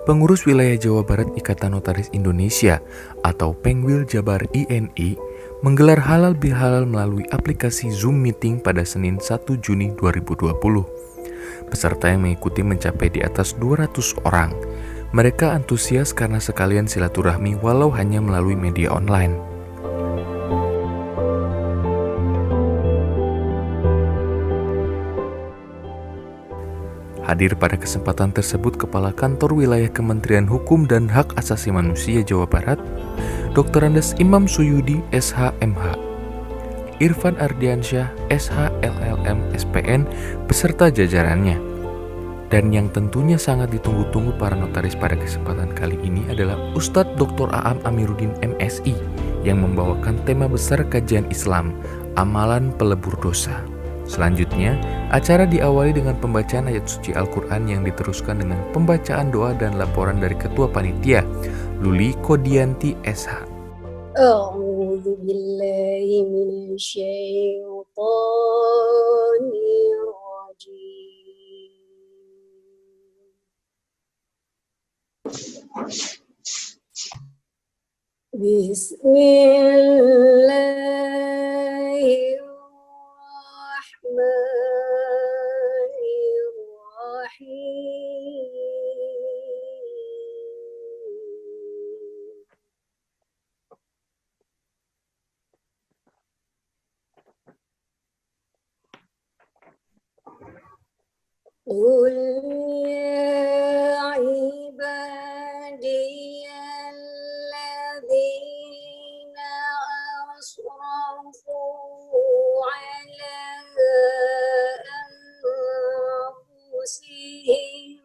Pengurus Wilayah Jawa Barat Ikatan Notaris Indonesia atau Pengwil Jabar INI menggelar halal bihalal melalui aplikasi Zoom Meeting pada Senin 1 Juni 2020. Peserta yang mengikuti mencapai di atas 200 orang. Mereka antusias karena sekalian silaturahmi walau hanya melalui media online. Hadir pada kesempatan tersebut Kepala Kantor Wilayah Kementerian Hukum dan Hak Asasi Manusia Jawa Barat, Dr. Andes Imam Suyudi, SH.MH, Irfan Ardiansyah, SH LLM SPN, beserta jajarannya. Dan yang tentunya sangat ditunggu-tunggu para notaris pada kesempatan kali ini adalah Ustadz Dr. Aam Amiruddin MSI yang membawakan tema besar kajian Islam, Amalan Pelebur Dosa. Selanjutnya, acara diawali dengan pembacaan ayat suci Al-Quran yang diteruskan dengan pembacaan doa dan laporan dari Ketua Panitia, Luli Kodianti SH. A'udzu billahi minasyaitonir rajim. Bismillahirrahmanirrahim. قل يا عبادي الذين أسرفوا على أنفسهم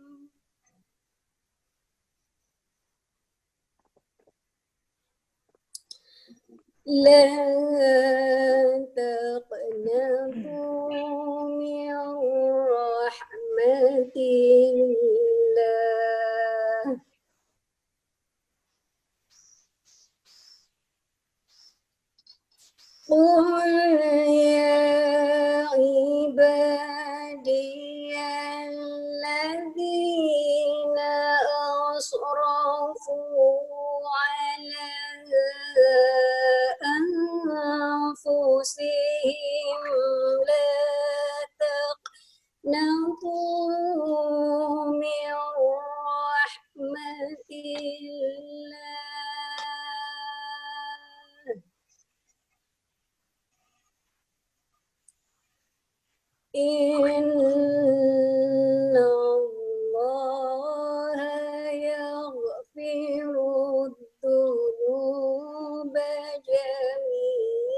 لا تقنطوا من رحمة الله قل يا عبادي الذين أسرفوا على أنفسهم لا تقنطوا من رحمة الله إن الله يغفر الذنوب جميعا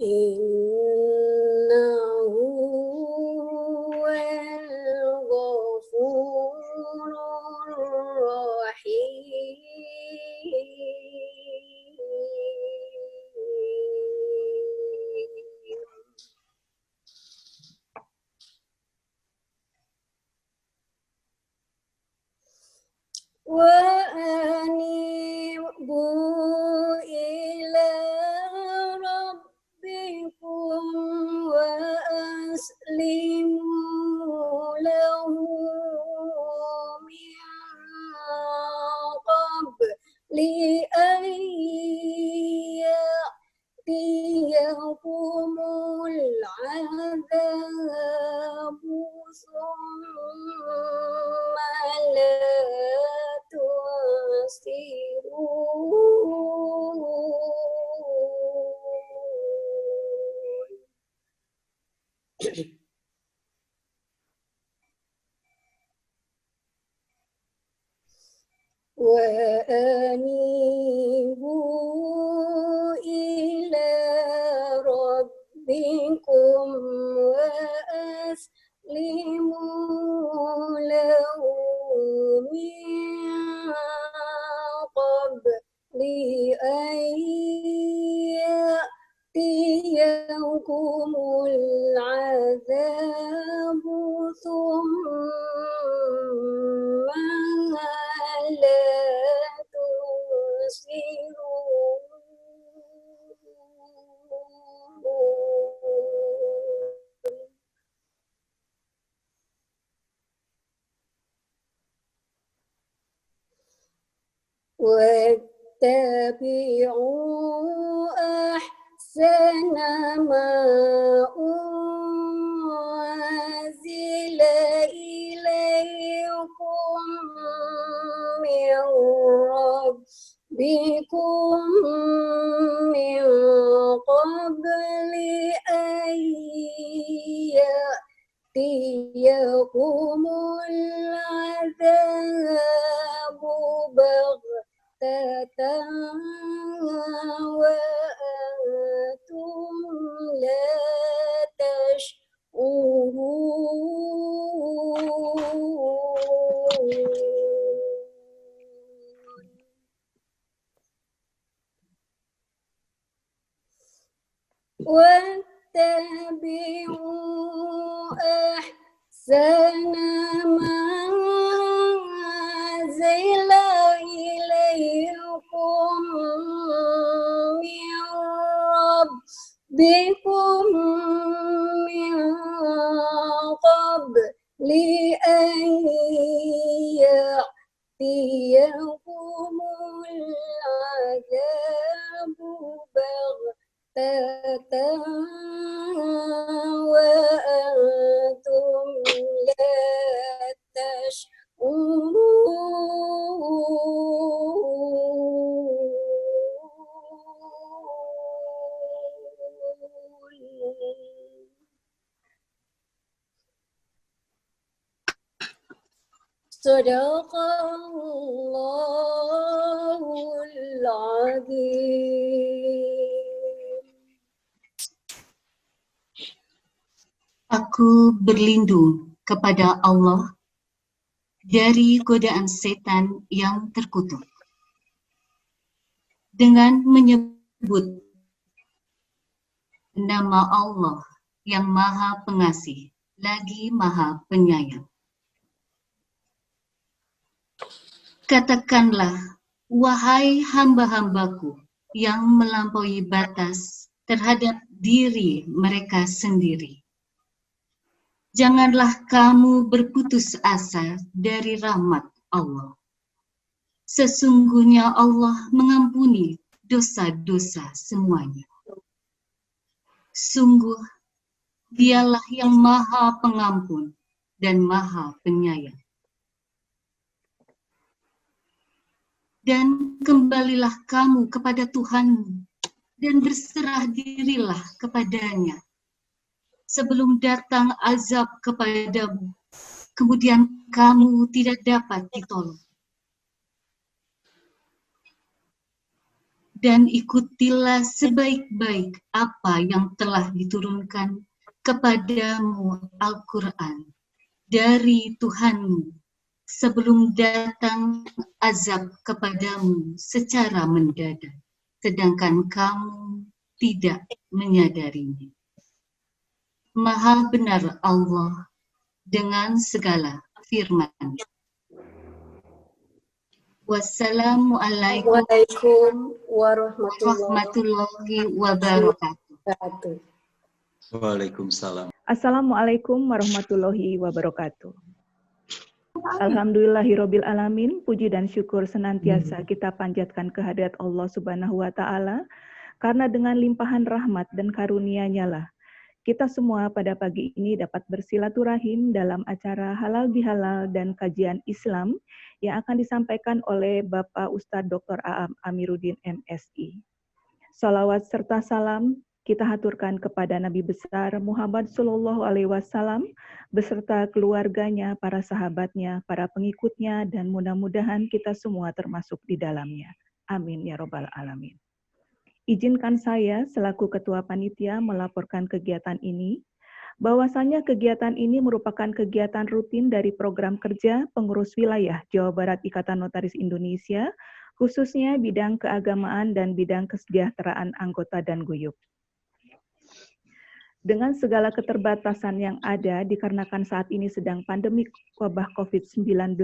إنه هو الغفور الرحيم وأنيبوا إلى ربكم وأسلموا له من قبل أن يأتيكم العذاب ثم لا تنصرون وأنيبوا إلى ربكم وأسلموا له من قبل أن يأتيكم العذاب ثم لا تنصرون واتبعوا أحسن ما أنزل إليكم من ربكم من قبل أن يأتيكم العذاب بغتة وأنتم لا تشعرون واتبعوا أحسن ما أنزل إليكم من ربكم من قبل أن يأتيكم العذاب بغتة وأنتم لا تشعرون صدق الله العظيم. Aku berlindung kepada Allah dari godaan setan yang terkutuk. Dengan menyebut nama Allah yang Maha Pengasih, lagi Maha Penyayang. Katakanlah, wahai hamba-hambaku yang melampaui batas terhadap diri mereka sendiri. Janganlah kamu berputus asa dari rahmat Allah. Sesungguhnya Allah mengampuni dosa-dosa semuanya. Sungguh, Dialah yang Maha Pengampun dan Maha Penyayang. Dan kembalilah kamu kepada Tuhanmu dan berserah dirilah kepadanya sebelum datang azab kepadamu, kemudian kamu tidak dapat ditolong. Dan ikutilah sebaik-baik apa yang telah diturunkan kepadamu Al-Quran dari Tuhanmu sebelum datang azab kepadamu secara mendadak, sedangkan kamu tidak menyadarinya. Maha benar Allah dengan segala firman. Wassalamualaikum warahmatullahi wabarakatuh. Waalaikumsalam. Assalamualaikum warahmatullahi wabarakatuh. Alhamdulillahirabbil alamin, puji dan syukur senantiasa kita panjatkan kehadirat Allah Subhanahu wa taala, karena dengan limpahan rahmat dan karunia-Nya lah kita semua pada pagi ini dapat bersilaturahim dalam acara Halal Bihalal dan kajian Islam yang akan disampaikan oleh Bapak Ustadz Dr. Aam Amiruddin MSI. Salawat serta salam kita haturkan kepada Nabi besar Muhammad Sallallahu Alaihi Wasallam beserta keluarganya, para sahabatnya, para pengikutnya, dan mudah-mudahan kita semua termasuk di dalamnya. Amin ya robbal alamin. Izinkan saya selaku Ketua Panitia melaporkan kegiatan ini, bahwasanya kegiatan ini merupakan kegiatan rutin dari program kerja pengurus wilayah Jawa Barat Ikatan Notaris Indonesia, khususnya bidang keagamaan dan bidang kesejahteraan anggota dan guyup. Dengan segala keterbatasan yang ada dikarenakan saat ini sedang pandemi wabah COVID-19,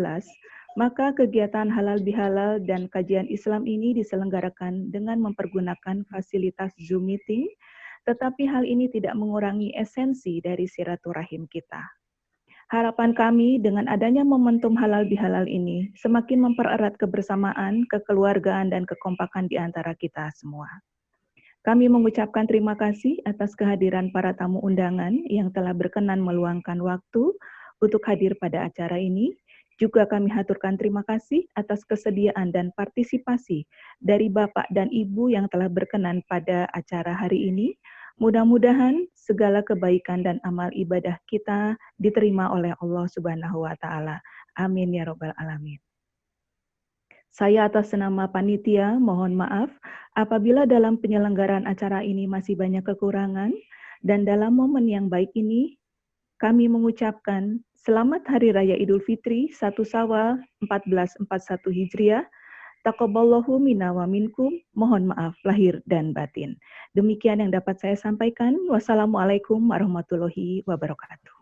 maka kegiatan halal bihalal dan kajian Islam ini diselenggarakan dengan mempergunakan fasilitas Zoom meeting, tetapi hal ini tidak mengurangi esensi dari silaturahim kita. Harapan kami dengan adanya momentum halal bihalal ini semakin mempererat kebersamaan, kekeluargaan, dan kekompakan di antara kita semua. Kami mengucapkan terima kasih atas kehadiran para tamu undangan yang telah berkenan meluangkan waktu untuk hadir pada acara ini. Juga kami haturkan terima kasih atas kesediaan dan partisipasi dari Bapak dan Ibu yang telah berkenan pada acara hari ini. Mudah-mudahan segala kebaikan dan amal ibadah kita diterima oleh Allah Subhanahu wa Ta'ala. Amin ya Rabbal 'Alamin. Saya atas nama panitia mohon maaf apabila dalam penyelenggaraan acara ini masih banyak kekurangan, dan dalam momen yang baik ini kami mengucapkan selamat Hari Raya Idul Fitri 1 Syawal 1441 Hijriah. Taqabbalallahu minna wa minkum, mohon maaf lahir dan batin. Demikian yang dapat saya sampaikan. Wassalamualaikum warahmatullahi wabarakatuh.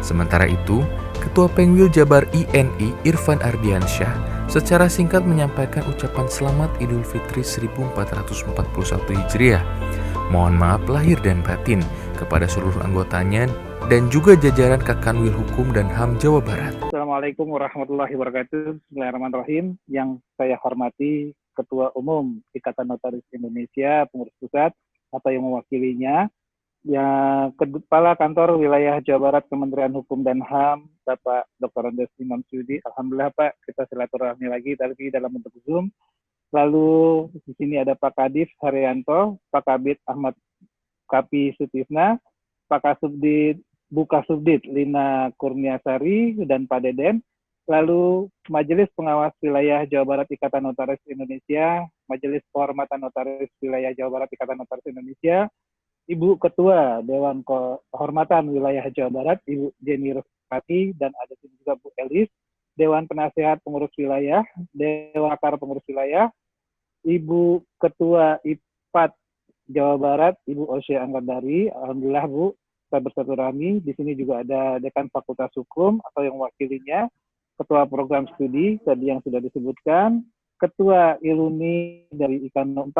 Sementara itu, Ketua Pengwil Jabar INI Irfan Ardiansyah secara singkat menyampaikan ucapan selamat Idul Fitri 1441 Hijriah. Mohon maaf lahir dan batin kepada seluruh anggotanya dan juga jajaran Kakanwil Hukum dan HAM Jawa Barat. Assalamualaikum warahmatullahi wabarakatuh. Bismillahirrahmanirrahim. Yang saya hormati Ketua Umum Ikatan Notaris Indonesia Pengurus Pusat atau yang mewakilinya, yang Kepala Kantor Wilayah Jawa Barat Kementerian Hukum dan HAM, Bapak Dr. Andes Imam Suyudi. Alhamdulillah Pak, kita silaturahmi lagi tapi dalam bentuk Zoom. Lalu di sini ada Pak Kadif Haryanto, Pak Kabid Ahmad Kapi Sutisna, Pak Kasubdit Bukasubdit Lina Kurniasari, dan Pak Deden. Lalu Majelis Pengawas Wilayah Jawa Barat Ikatan Notaris Indonesia, Majelis Kehormatan Notaris Wilayah Jawa Barat Ikatan Notaris Indonesia, Ibu Ketua Dewan Kehormatan Wilayah Jawa Barat, Ibu Jenny Rufati, dan ada juga Bu Elis, Dewan Penasehat Pengurus Wilayah, Dewan Akar Pengurus Wilayah, Ibu Ketua IPAT Jawa Barat, Ibu Osya Anggadari. Alhamdulillah Bu, kita bersilaturahmi. Di sini juga ada Dekan Fakultas Hukum atau yang mewakilinya, Ketua Program Studi tadi yang sudah disebutkan, Ketua Iluni dari IKAN 4,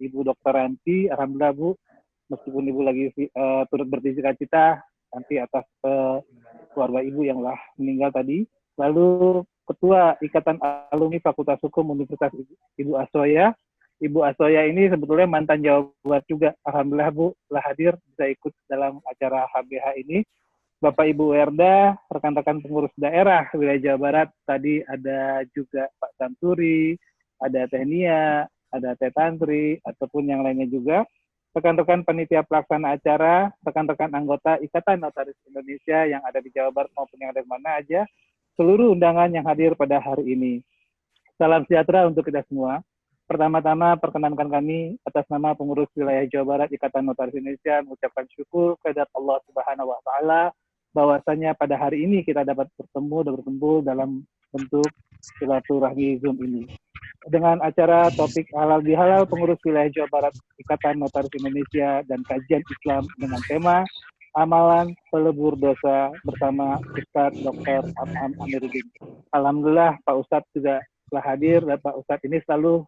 Ibu Dr. Ranti. Alhamdulillah Bu, meskipun Ibu lagi turut berduka-cita nanti atas keluarga Ibu yang telah meninggal tadi. Lalu Ketua Ikatan Alumni Fakultas Hukum Universitas Ibu Asoya. Ibu Asoya ini sebetulnya mantan Jawa Barat juga. Alhamdulillah Bu telah hadir, bisa ikut dalam acara HBH ini. Bapak Ibu Werda, rekan-rekan pengurus daerah wilayah Jawa Barat, tadi ada juga Pak Santuri, ada Teh Nia, ada Teh Tantri, ataupun yang lainnya juga. Rekan-rekan panitia pelaksana acara, rekan-rekan anggota Ikatan Notaris Indonesia yang ada di Jawa Barat maupun yang ada di mana aja, seluruh undangan yang hadir pada hari ini. Salam sejahtera untuk kita semua. Pertama-tama perkenankan kami atas nama pengurus wilayah Jawa Barat Ikatan Notaris Indonesia mengucapkan syukur kehadirat Allah Subhanahu wa Ta'ala bahwasanya pada hari ini kita dapat bertemu dan berkumpul dalam bentuk silaturahmi Zoom ini. Dengan acara topik halal bihalal pengurus wilayah Jawa Barat Ikatan Notaris Indonesia dan kajian Islam dengan tema Amalan Pelebur Dosa bersama Ustadz Dr. Amam Amiruddin. Alhamdulillah Pak Ustadz juga telah hadir, dan Pak Ustadz ini selalu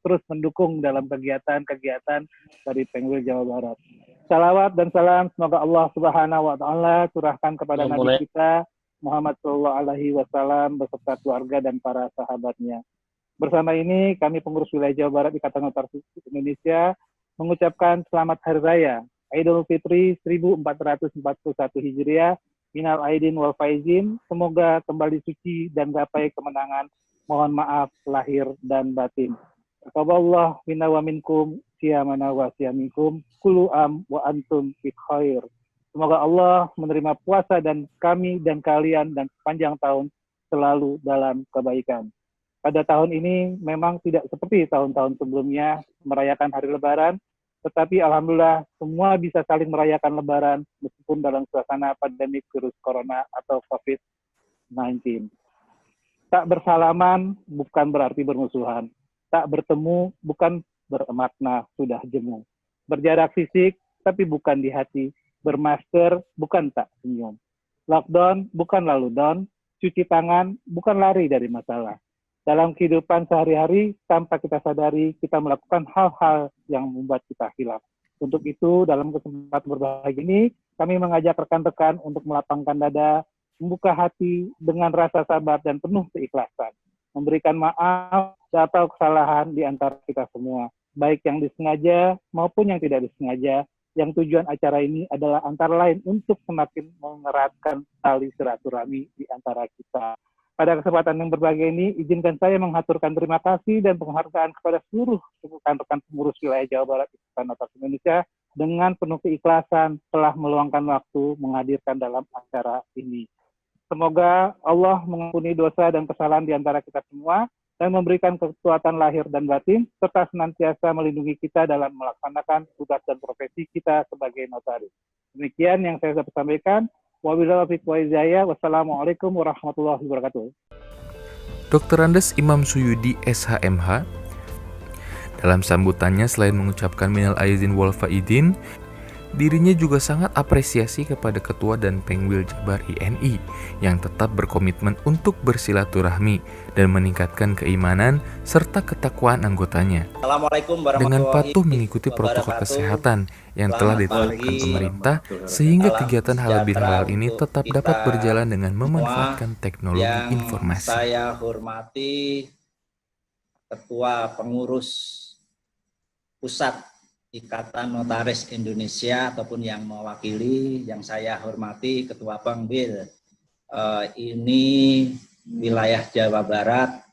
terus mendukung dalam kegiatan-kegiatan dari Pengwil Jawa Barat. Salawat dan salam semoga Allah Subhanahu wa Ta'ala curahkan kepada Nabi kita Muhammad Sallallahu Alaihi Wasallam beserta keluarga dan para sahabatnya. Bersama ini kami pengurus wilayah Jawa Barat Ikatan Notaris Indonesia mengucapkan selamat Hari Raya Idul Fitri 1441 Hijriah. Minal aidin wal faizin. Semoga kembali suci dan gapai kemenangan. Mohon maaf lahir dan batin. Taqabbalallahu minna wa minkum siyamana wa siyamikum kullu am wa antum fi khair. Semoga Allah menerima puasa dan kami dan kalian dan sepanjang tahun selalu dalam kebaikan. Pada tahun ini memang tidak seperti tahun-tahun sebelumnya merayakan hari Lebaran, tetapi alhamdulillah semua bisa saling merayakan Lebaran meskipun dalam suasana pandemi virus corona atau COVID-19. Tak bersalaman bukan berarti bermusuhan. Tak bertemu bukan bermakna sudah jemu. Berjarak fisik tapi bukan di hati. Bermasker bukan tak senyum. Lockdown bukan lalu down. Cuci tangan bukan lari dari masalah. Dalam kehidupan sehari-hari tanpa kita sadari kita melakukan hal-hal yang membuat kita hilaf. Untuk itu dalam kesempatan berbahagia ini kami mengajak rekan-rekan untuk melapangkan dada, membuka hati dengan rasa sabar dan penuh keikhlasan, memberikan maaf atau kesalahan di antara kita semua, baik yang disengaja maupun yang tidak disengaja. Yang tujuan acara ini adalah antara lain untuk semakin mengeratkan tali silaturahmi di antara kita. Pada kesempatan yang berbahagia ini, izinkan saya menghaturkan terima kasih dan penghargaan kepada seluruh rekan-rekan pengurus wilayah Jawa Barat Ikatan Notaris Indonesia dengan penuh keikhlasan telah meluangkan waktu menghadirkan dalam acara ini. Semoga Allah mengampuni dosa dan kesalahan di antara kita semua dan memberikan kekuatan lahir dan batin, serta senantiasa melindungi kita dalam melaksanakan tugas dan profesi kita sebagai notaris. Demikian yang saya dapat sampaikan. Wabillahi taufiq wal hidayah. Wassalamualaikum warahmatullahi wabarakatuh. Dr. Andes Imam Suyudi SHMH dalam sambutannya selain mengucapkan minal aizin wal faidin, dirinya juga sangat apresiasi kepada Ketua dan Pengwil Jabar INI yang tetap berkomitmen untuk bersilaturahmi dan meningkatkan keimanan serta ketakwaan anggotanya dengan patuh mengikuti protokol kesehatan yang telah ditetapkan pemerintah sehingga kegiatan halal bihalal ini tetap dapat berjalan dengan memanfaatkan teknologi informasi. Saya hormati Ketua Pengurus Pusat Ikatan Notaris Indonesia ataupun yang mewakili, yang saya hormati Ketua Pengwil ini wilayah Jawa Barat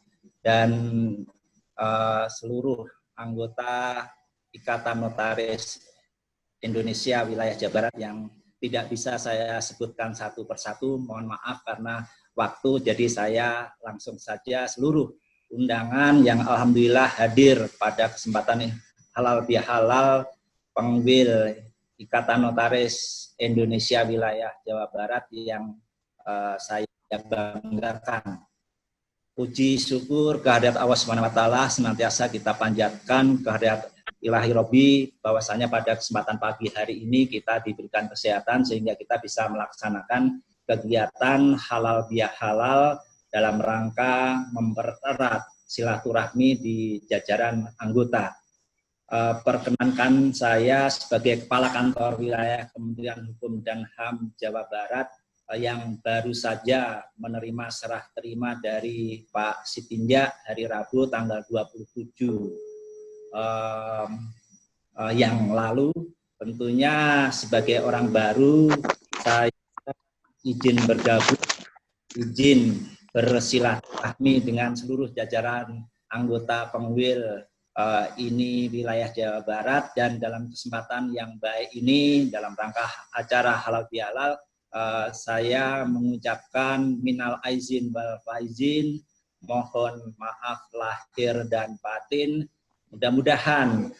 dan seluruh anggota Ikatan Notaris Indonesia wilayah Jawa Barat yang tidak bisa saya sebutkan satu persatu, mohon maaf karena waktu, jadi saya langsung saja seluruh undangan yang alhamdulillah hadir pada kesempatan ini. Halal bihalal Pengwil Ikatan Notaris Indonesia wilayah Jawa Barat yang saya banggakan. Puji syukur kehadirat Allah Subhanahu wa taala senantiasa kita panjatkan kehadirat Ilahi Robbi bahwasanya pada kesempatan pagi hari ini kita diberikan kesehatan sehingga kita bisa melaksanakan kegiatan halal bihalal dalam rangka mempererat silaturahmi di jajaran anggota. Perkenankan saya sebagai Kepala Kantor Wilayah Kementerian Hukum dan HAM Jawa Barat yang baru saja menerima serah terima dari Pak Sitinjak hari Rabu tanggal 27 yang lalu. Tentunya sebagai orang baru saya izin bergabung, izin bersilaturahmi dengan seluruh jajaran anggota Pengwil ini wilayah Jawa Barat, dan dalam kesempatan yang baik ini dalam rangka acara halal bihalal saya mengucapkan minal aizin wal faizin, mohon maaf lahir dan batin. Mudah-mudahan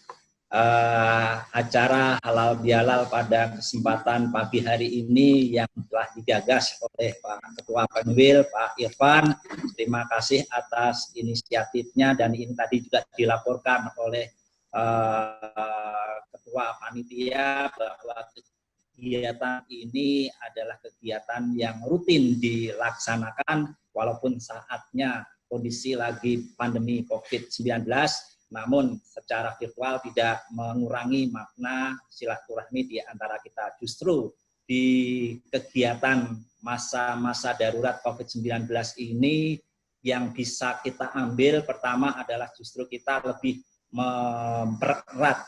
acara halal bihalal pada kesempatan pagi hari ini yang telah digagas oleh Pak Ketua Pengwil, Pak Irfan, terima kasih atas inisiatifnya, dan ini tadi juga dilaporkan oleh Ketua Panitia bahwa kegiatan ini adalah kegiatan yang rutin dilaksanakan walaupun saatnya kondisi lagi pandemi COVID-19, namun secara virtual tidak mengurangi makna silaturahmi di antara kita. Justru di kegiatan masa-masa darurat COVID-19 ini yang bisa kita ambil pertama adalah justru kita lebih mempererat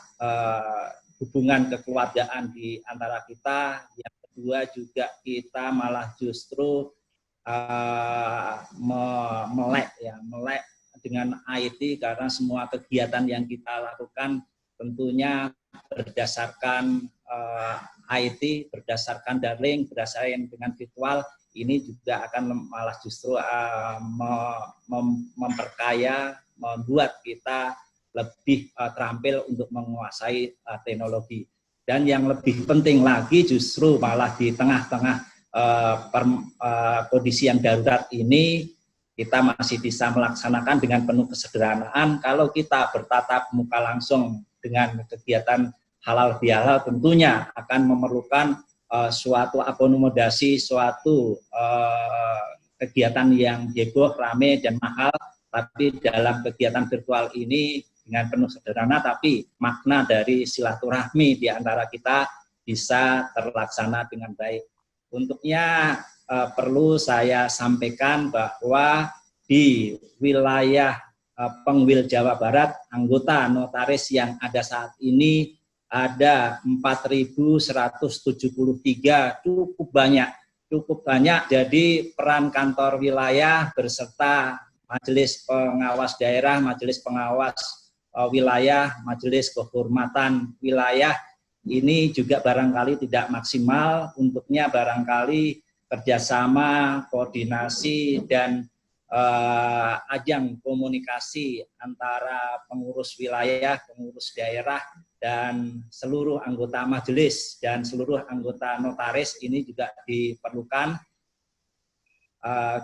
hubungan kekeluargaan di antara kita. Yang kedua juga kita malah justru melek dengan IT, karena semua kegiatan yang kita lakukan tentunya berdasarkan IT, berdasarkan daring, berdasarkan dengan virtual, ini juga akan malah justru memperkaya, membuat kita lebih terampil untuk menguasai teknologi. Dan yang lebih penting lagi justru malah di tengah-tengah kondisi yang darurat ini, kita masih bisa melaksanakan dengan penuh kesederhanaan. Kalau kita bertatap muka langsung dengan kegiatan halal bihalal tentunya akan memerlukan suatu akomodasi, suatu kegiatan yang heboh, rame, dan mahal. Tapi dalam kegiatan virtual ini dengan penuh sederhana, tapi makna dari silaturahmi di antara kita bisa terlaksana dengan baik. Untuknya perlu saya sampaikan bahwa di wilayah Pengwil Jawa Barat, anggota notaris yang ada saat ini ada 4.173, cukup banyak. Jadi peran kantor wilayah berserta Majelis Pengawas Daerah, Majelis Pengawas Wilayah, Majelis Kehormatan Wilayah ini juga barangkali tidak maksimal. Untuknya barangkali kerjasama, koordinasi, dan ajang komunikasi antara pengurus wilayah, pengurus daerah, dan seluruh anggota majelis dan seluruh anggota notaris ini juga diperlukan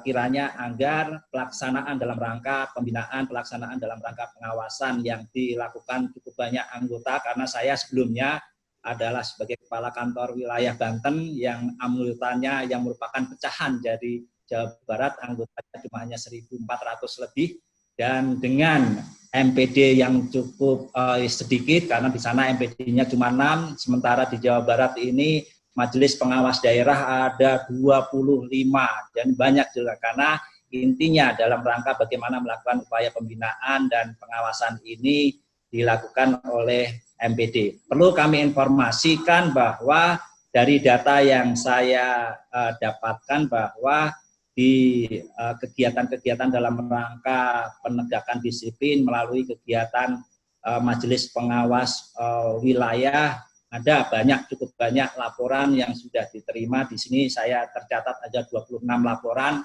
kiranya agar pelaksanaan dalam rangka pembinaan, pelaksanaan dalam rangka pengawasan yang dilakukan cukup banyak anggota, karena saya sebelumnya adalah sebagai kepala kantor wilayah Banten yang anggotanya yang merupakan pecahan dari Jawa Barat, anggotanya cuma hanya 1.400 lebih, dan dengan MPD yang cukup sedikit karena di sana MPD-nya cuma 6, sementara di Jawa Barat ini Majelis Pengawas Daerah ada 25, dan banyak juga karena intinya dalam rangka bagaimana melakukan upaya pembinaan dan pengawasan ini dilakukan oleh MPD. Perlu kami informasikan bahwa dari data yang saya dapatkan bahwa di kegiatan-kegiatan dalam rangka penegakan disiplin melalui kegiatan Majelis Pengawas Wilayah ada cukup banyak laporan yang sudah diterima. Di sini saya tercatat ada 26 laporan,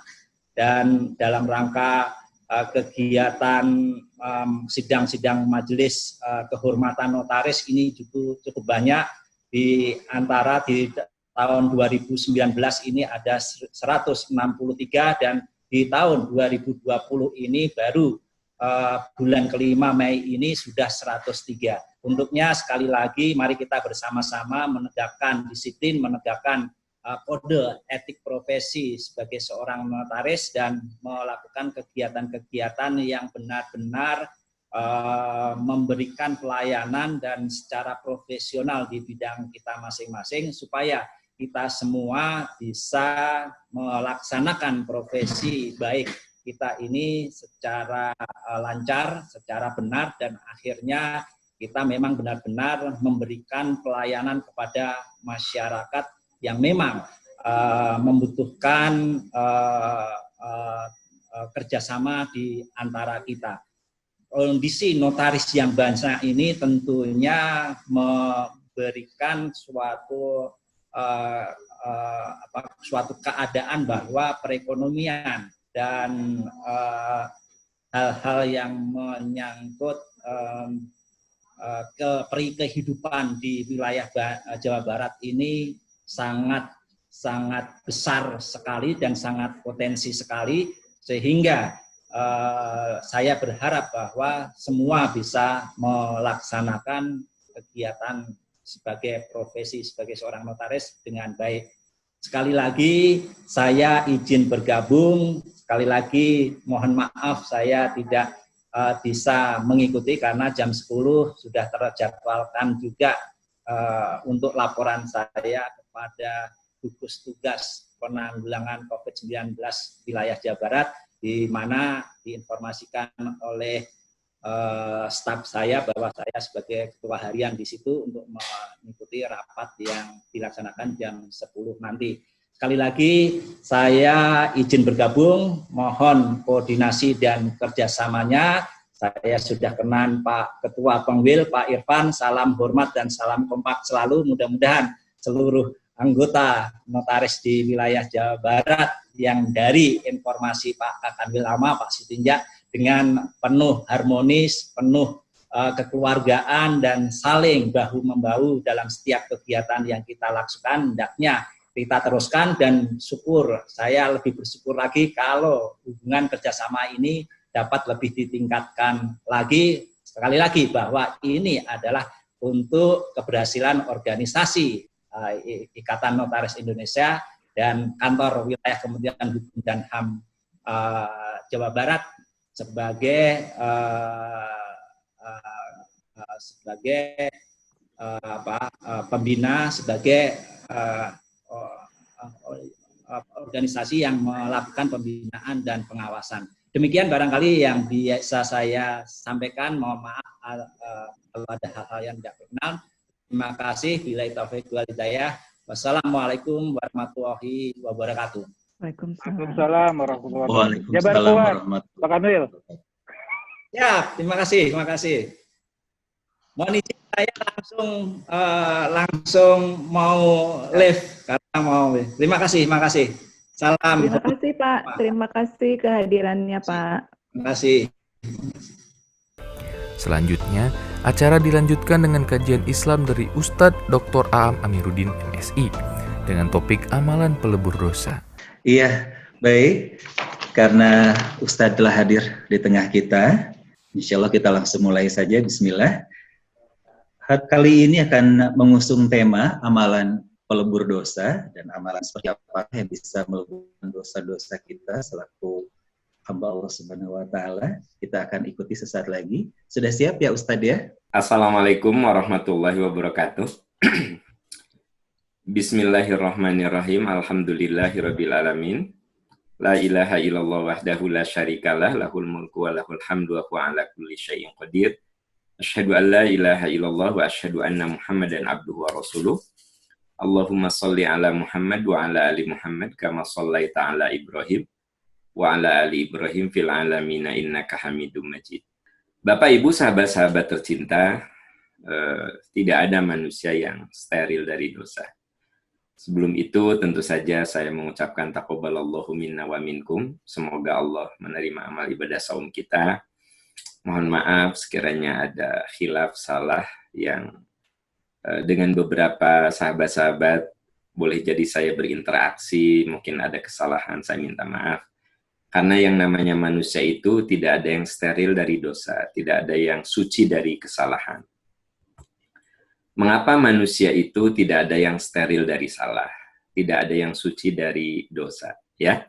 dan dalam rangka kegiatan sidang-sidang Majelis Kehormatan Notaris ini cukup banyak. Di antara di tahun 2019 ini ada 163, dan di tahun 2020 ini baru bulan kelima Mei ini sudah 103. Untuknya sekali lagi mari kita bersama-sama menegakkan disiplin, menegakkan kode etik profesi sebagai seorang notaris dan melakukan kegiatan-kegiatan yang benar-benar memberikan pelayanan dan secara profesional di bidang kita masing-masing supaya kita semua bisa melaksanakan profesi baik kita ini secara lancar, secara benar, dan akhirnya kita memang benar-benar memberikan pelayanan kepada masyarakat yang memang membutuhkan kerjasama di antara kita. Kondisi notaris yang banyak ini tentunya memberikan suatu keadaan bahwa perekonomian dan hal-hal yang menyangkut kehidupan di wilayah Jawa Barat ini sangat besar sekali dan sangat potensi sekali, sehingga saya berharap bahwa semua bisa melaksanakan kegiatan sebagai profesi sebagai seorang notaris dengan baik. Sekali lagi saya izin bergabung. Sekali lagi mohon maaf saya tidak bisa mengikuti karena jam 10 sudah terjadwalkan juga untuk laporan saya kepada gugus tugas penanggulangan COVID-19 wilayah Jawa Barat, di mana diinformasikan oleh staf saya bahwa saya sebagai ketua harian di situ untuk mengikuti rapat yang dilaksanakan jam 10 nanti. Sekali lagi saya izin bergabung, mohon koordinasi dan kerjasamanya. Saya sudah kenal Pak Ketua Pengwil, Pak Irfan, salam hormat dan salam kompak selalu. Mudah-mudahan seluruh anggota notaris di wilayah Jawa Barat yang dari informasi Pak Kakanwil Lama, Pak Sitinjak, dengan penuh harmonis, penuh kekeluargaan dan saling bahu-membahu dalam setiap kegiatan yang kita lakukan, hendaknya kita teruskan. Dan saya lebih bersyukur lagi kalau hubungan kerjasama ini dapat lebih ditingkatkan lagi. Sekali lagi bahwa ini adalah untuk keberhasilan organisasi Ikatan Notaris Indonesia dan kantor wilayah Kementerian Hukum dan HAM Jawa Barat sebagai pembina, sebagai organisasi yang melakukan pembinaan dan pengawasan. Demikian barangkali yang bisa saya sampaikan. Mohon maaf kalau ada hal-hal yang tidak berkenan. Terima kasih. Billahi taufiq wal hidayah. Wassalamualaikum warahmatullahi wabarakatuh. Waalaikumsalam warahmatullahi wabarakatuh. Waalaikumsalam Jabar kuat, warahmatullahi Pak Kamil. Ya, terima kasih, terima kasih. Mohon izin saya langsung mau live karena mau. Terima kasih, terima kasih. Salam. Terima kasih Pak, terima kasih kehadirannya Pak. Terima kasih. Selanjutnya, acara dilanjutkan dengan kajian Islam dari Ustadz Dr. Aam Amiruddin MSI dengan topik amalan pelebur dosa. Iya, baik. Karena Ustadz telah hadir di tengah kita, insya Allah kita langsung mulai saja. Bismillah. Kali ini akan mengusung tema amalan pelebur dosa, dan amalan seperti apa yang bisa meleburkan dosa-dosa kita selaku hamba Allah Subhanahu wa Ta'ala. Kita akan ikuti sesaat lagi. Sudah siap ya Ustadz ya? Assalamualaikum warahmatullahi wabarakatuh. Bismillahirrahmanirrahim. Alhamdulillahirabbil alamin. La ilaha illallah wahdahu la syarikalah, lahul mulku wa lahul hamdu wa huwa ala kulli syai'in qadir. Asyhadu an la ilaha illallah wa asyhadu anna Muhammadan abduhu wa rasuluh. Allahumma shalli ala Muhammad wa ala ali Muhammad kama shallaita ala Ibrahim wa ala ali Ibrahim fil alamin innaka Hamidum Majid. Bapak Ibu sahabat-sahabat tercinta, tidak ada manusia yang steril dari dosa. Sebelum itu tentu saja saya mengucapkan taqabbalallahu minna wa minkum. Semoga Allah menerima amal ibadah saum kita. Mohon maaf sekiranya ada khilaf salah yang dengan beberapa sahabat-sahabat boleh jadi saya berinteraksi, mungkin ada kesalahan, saya minta maaf. Karena yang namanya manusia itu tidak ada yang steril dari dosa, tidak ada yang suci dari kesalahan. Mengapa manusia itu tidak ada yang steril dari salah, tidak ada yang suci dari dosa, ya?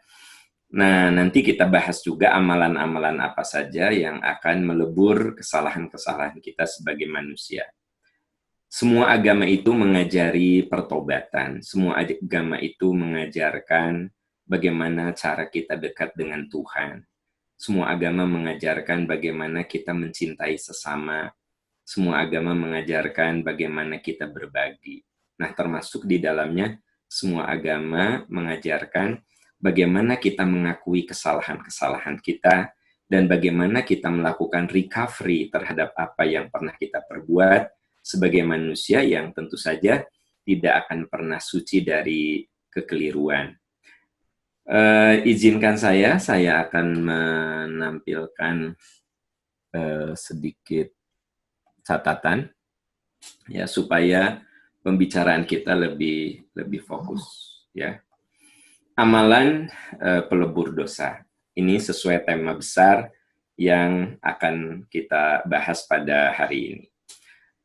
Nah, nanti kita bahas juga amalan-amalan apa saja yang akan melebur kesalahan-kesalahan kita sebagai manusia. Semua agama itu mengajari pertobatan, semua agama itu mengajarkan bagaimana cara kita dekat dengan Tuhan. Semua agama mengajarkan bagaimana kita mencintai sesama. Semua agama mengajarkan bagaimana kita berbagi. Nah, termasuk di dalamnya, semua agama mengajarkan bagaimana kita mengakui kesalahan-kesalahan kita, dan bagaimana kita melakukan recovery terhadap apa yang pernah kita perbuat sebagai manusia yang tentu saja tidak akan pernah suci dari kekeliruan. Izinkan saya akan menampilkan sedikit catatan ya supaya pembicaraan kita lebih fokus ya. Amalan pelebur dosa. Ini sesuai tema besar yang akan kita bahas pada hari ini.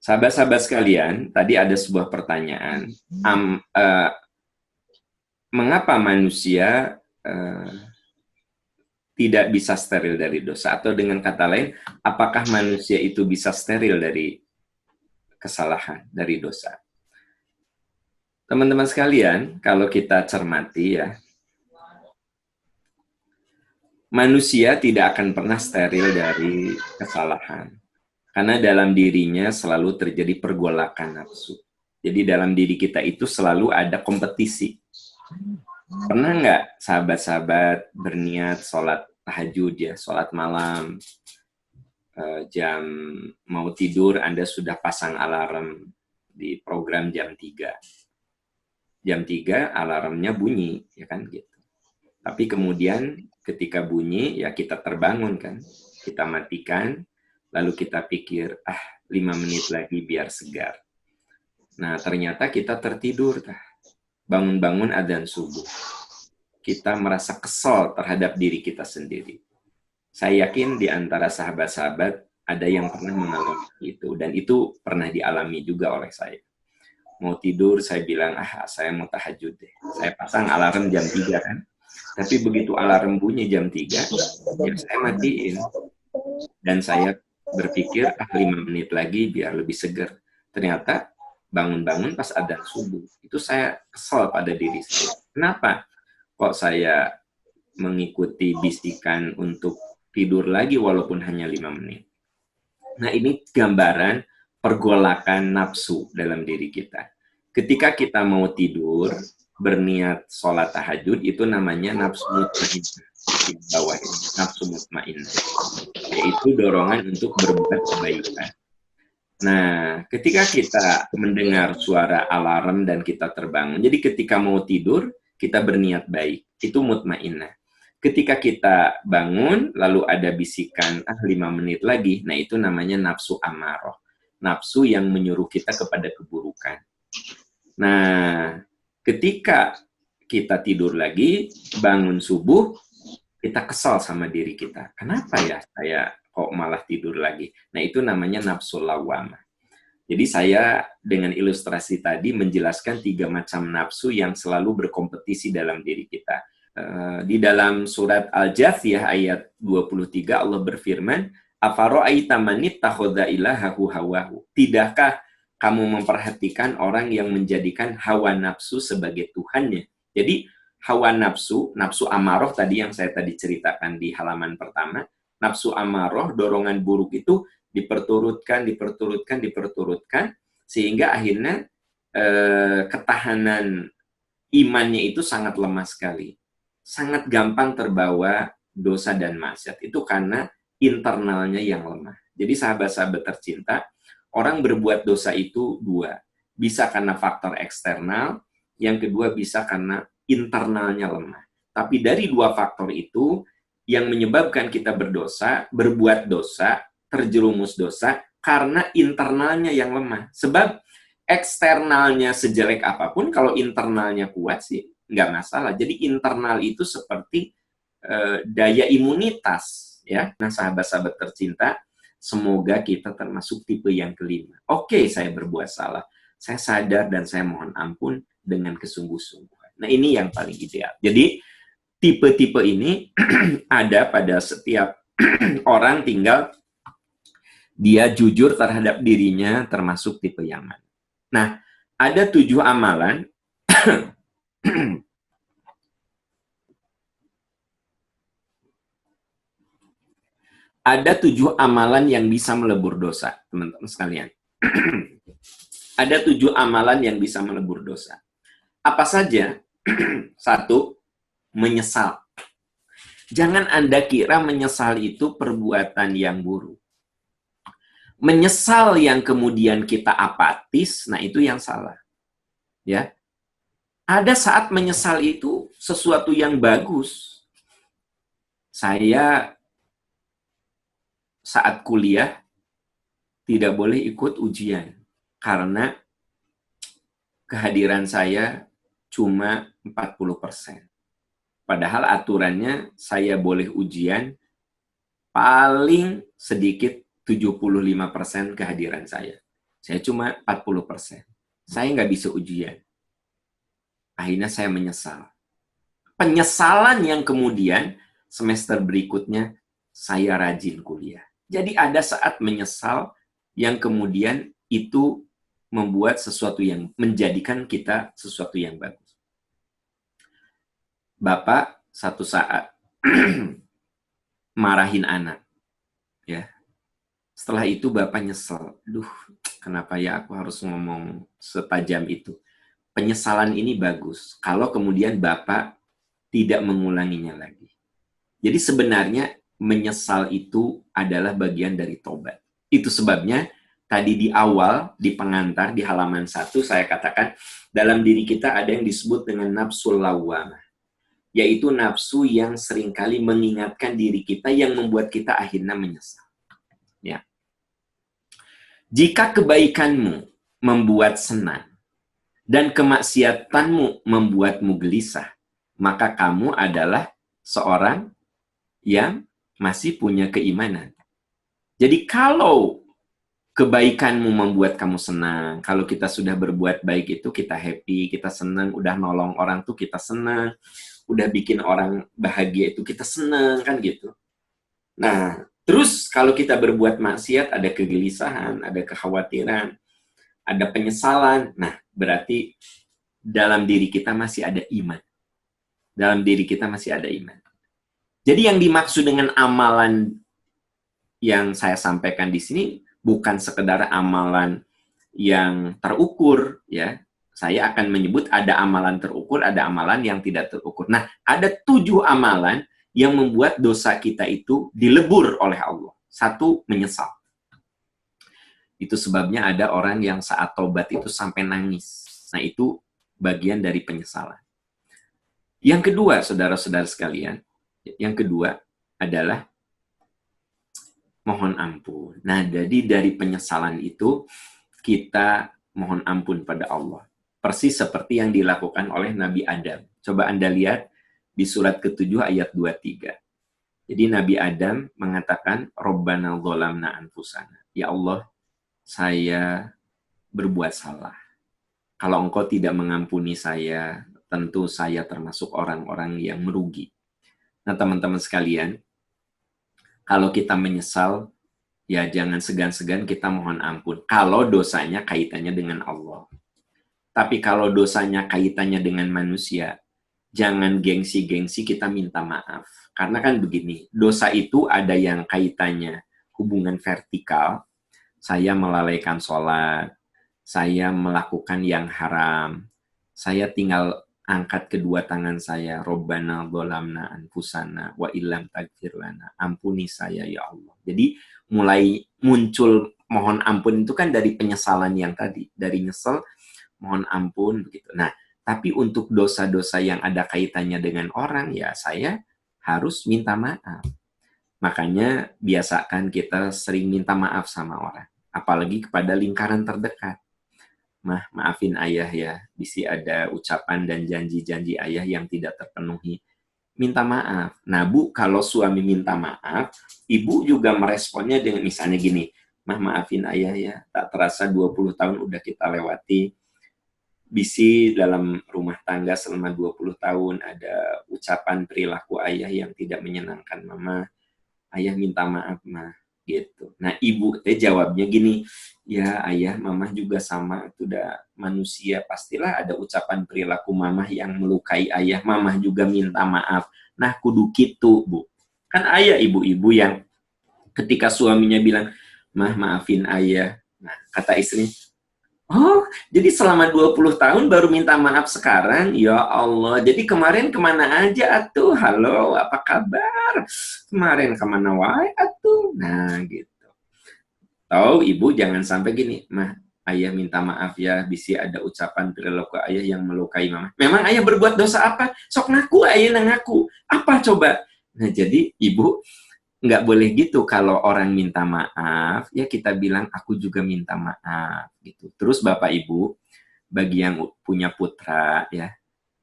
Sahabat-sahabat sekalian, tadi ada sebuah pertanyaan. Mengapa manusia tidak bisa steril dari dosa? Atau dengan kata lain, apakah manusia itu bisa steril dari kesalahan, dari dosa? Teman-teman sekalian, kalau kita cermati ya, manusia tidak akan pernah steril dari kesalahan. Karena dalam dirinya selalu terjadi pergolakan nafsu. Jadi dalam diri kita itu selalu ada kompetisi. Pernah nggak sahabat-sahabat berniat sholat tahajud ya, sholat malam, jam mau tidur Anda sudah pasang alarm di program jam 3. Jam 3 alarmnya bunyi, ya kan gitu. Tapi kemudian ketika bunyi, ya kita terbangun kan. Kita matikan, lalu kita pikir, 5 menit lagi biar segar. Nah, ternyata kita tertidur. Bangun-bangun adzan subuh. Kita merasa kesal terhadap diri kita sendiri. Saya yakin di antara sahabat-sahabat ada yang pernah mengalami itu. Dan itu pernah dialami juga oleh saya. Mau tidur, saya bilang, saya mau tahajud deh. Saya pasang alarm jam 3 kan. Tapi begitu alarm bunyi jam 3, ya saya matiin. Dan saya berpikir, 5 menit lagi biar lebih segar. Ternyata bangun-bangun pas adzan subuh. Itu saya kesal pada diri saya. Kenapa kok saya mengikuti bisikan untuk tidur lagi walaupun hanya 5 menit? Nah, ini gambaran pergolakan nafsu dalam diri kita. Ketika kita mau tidur, berniat sholat tahajud, itu namanya nafsu mutmainnah. Di bawah ini, nafsu mutmainnah. Yaitu dorongan untuk berbuat kebaikan. Nah, ketika kita mendengar suara alarm dan kita terbangun, jadi ketika mau tidur, kita berniat baik. Itu mutmainnah. Ketika kita bangun, lalu ada bisikan, 5 menit lagi, nah itu namanya nafsu amarah. Nafsu yang menyuruh kita kepada keburukan. Nah, ketika kita tidur lagi, bangun subuh, kita kesal sama diri kita. Kenapa ya saya kok malah tidur lagi? Nah, itu namanya nafsu lawamah. Jadi saya dengan ilustrasi tadi menjelaskan 3 macam nafsu yang selalu berkompetisi dalam diri kita. Di dalam surat Al-Jathiyah ayat 23 Allah berfirman, "Afara'aita man ittakhadha ilahahu hawahu?" Tidakkah kamu memperhatikan orang yang menjadikan hawa nafsu sebagai tuhannya? Jadi hawa nafsu, nafsu amarah tadi yang saya tadi ceritakan di halaman pertama, nafsu amarah, dorongan buruk itu diperturutkan, sehingga akhirnya ketahanan imannya itu sangat lemah sekali. Sangat gampang terbawa dosa dan maksiat. Itu karena internalnya yang lemah. Jadi sahabat-sahabat tercinta, orang berbuat dosa itu 2. Bisa karena faktor eksternal, yang kedua bisa karena internalnya lemah. Tapi dari 2 faktor itu, yang menyebabkan kita berbuat dosa, terjerumus dosa, karena internalnya yang lemah. Sebab eksternalnya sejelek apapun, kalau internalnya kuat sih, nggak masalah. Jadi internal itu seperti daya imunitas, ya. Nah, sahabat-sahabat tercinta, semoga kita termasuk tipe yang kelima. Oke, saya berbuat salah. Saya sadar dan saya mohon ampun dengan kesungguh-sungguhan. Nah, ini yang paling ideal. Jadi, tipe-tipe ini ada pada setiap orang, tinggal dia jujur terhadap dirinya termasuk tipe yang mana. Nah, ada 7 amalan ada 7 amalan yang bisa melebur dosa, teman-teman sekalian. Ada 7 amalan yang bisa melebur dosa. Apa saja? 1, menyesal. Jangan Anda kira menyesal itu perbuatan yang buruk. Menyesal yang kemudian kita apatis, nah itu yang salah. Ya. Ada saat menyesal itu sesuatu yang bagus. Saya saat kuliah tidak boleh ikut ujian karena kehadiran saya cuma 40%. Padahal aturannya saya boleh ujian paling sedikit 75% kehadiran saya. Saya cuma 40%. Saya nggak bisa ujian. Akhirnya saya menyesal. Penyesalan yang kemudian semester berikutnya saya rajin kuliah. Jadi ada saat menyesal yang kemudian itu membuat sesuatu yang menjadikan kita sesuatu yang bagus. Bapak satu saat marahin anak. Ya. Setelah itu Bapak nyesel. Duh, kenapa ya aku harus ngomong setajam itu? Penyesalan ini bagus kalau kemudian Bapak tidak mengulanginya lagi. Jadi sebenarnya menyesal itu adalah bagian dari tobat. Itu sebabnya tadi di awal, di pengantar, di halaman 1, saya katakan dalam diri kita ada yang disebut dengan nafsu lawamah. Yaitu nafsu yang seringkali mengingatkan diri kita yang membuat kita akhirnya menyesal. Ya. Jika kebaikanmu membuat senang, dan kemaksiatanmu membuatmu gelisah, maka kamu adalah seorang yang masih punya keimanan. Jadi kalau kebaikanmu membuat kamu senang, kalau kita sudah berbuat baik itu kita happy, kita senang, udah nolong orang tuh kita senang, udah bikin orang bahagia itu kita senang, kan gitu. Nah, terus kalau kita berbuat maksiat ada kegelisahan, ada kekhawatiran, ada penyesalan. Nah, berarti dalam diri kita masih ada iman. Dalam diri kita masih ada iman. Jadi yang dimaksud dengan amalan yang saya sampaikan di sini bukan sekedar amalan yang terukur, ya. Saya akan menyebut ada amalan terukur, ada amalan yang tidak terukur. Nah, ada 7 amalan yang membuat dosa kita itu dilebur oleh Allah. 1, menyesal. Itu sebabnya ada orang yang saat tobat itu sampai nangis. Nah, itu bagian dari penyesalan. Yang kedua, saudara-saudara sekalian, yang kedua adalah mohon ampun. Nah, jadi dari penyesalan itu kita mohon ampun pada Allah. Persis seperti yang dilakukan oleh Nabi Adam. Coba Anda lihat di surat ke-7 ayat 23. Jadi Nabi Adam mengatakan, Rabbana dzalamna anfusana. Ya Allah, saya berbuat salah. Kalau Engkau tidak mengampuni saya, tentu saya termasuk orang-orang yang merugi. Nah, teman-teman sekalian, kalau kita menyesal, ya jangan segan-segan kita mohon ampun. Kalau dosanya kaitannya dengan Allah. Tapi kalau dosanya kaitannya dengan manusia, jangan gengsi-gengsi kita minta maaf. Karena kan begini, dosa itu ada yang kaitannya hubungan vertikal. Saya melalaikan sholat, saya melakukan yang haram, saya tinggal angkat kedua tangan saya, Rabbana dzalamna anfusana wa illam taghfir lana. Ampuni saya ya Allah. Jadi mulai muncul mohon ampun itu kan dari penyesalan yang tadi, dari nyesel mohon ampun begitu. Nah, tapi untuk dosa-dosa yang ada kaitannya dengan orang, ya saya harus minta maaf. Makanya biasakan kita sering minta maaf sama orang, apalagi kepada lingkaran terdekat. Maafin ayah ya, bisa ada ucapan dan janji-janji ayah yang tidak terpenuhi. Minta maaf. Nah, Bu, kalau suami minta maaf, ibu juga meresponnya dengan misalnya gini, maafin ayah ya, tak terasa 20 tahun udah kita lewati. Bisi dalam rumah tangga selama 20 tahun ada ucapan perilaku ayah yang tidak menyenangkan mama. Ayah minta maaf, mah. Gitu. Nah, ibu jawabnya gini, ya ayah, mama juga sama, itu udah manusia, pastilah ada ucapan perilaku mama yang melukai ayah, mama juga minta maaf. Nah, kudu gitu, Bu. Kan ayah ibu-ibu yang ketika suaminya bilang, maafin ayah. Nah, kata istri, oh, jadi selama 20 tahun baru minta maaf sekarang? Ya Allah, jadi kemarin kemana aja atuh? Halo, apa kabar? Kemarin kemana wae atuh? Nah, gitu. Tahu ibu jangan sampai gini, ayah minta maaf ya, bisa ada ucapan perilaku ayah yang melukai mama. Memang ayah berbuat dosa apa? Sok ngaku, ayah ngaku. Apa coba? Nah, jadi ibu nggak boleh gitu. Kalau orang minta maaf, ya kita bilang aku juga minta maaf gitu. Terus Bapak Ibu, bagi yang punya putra ya,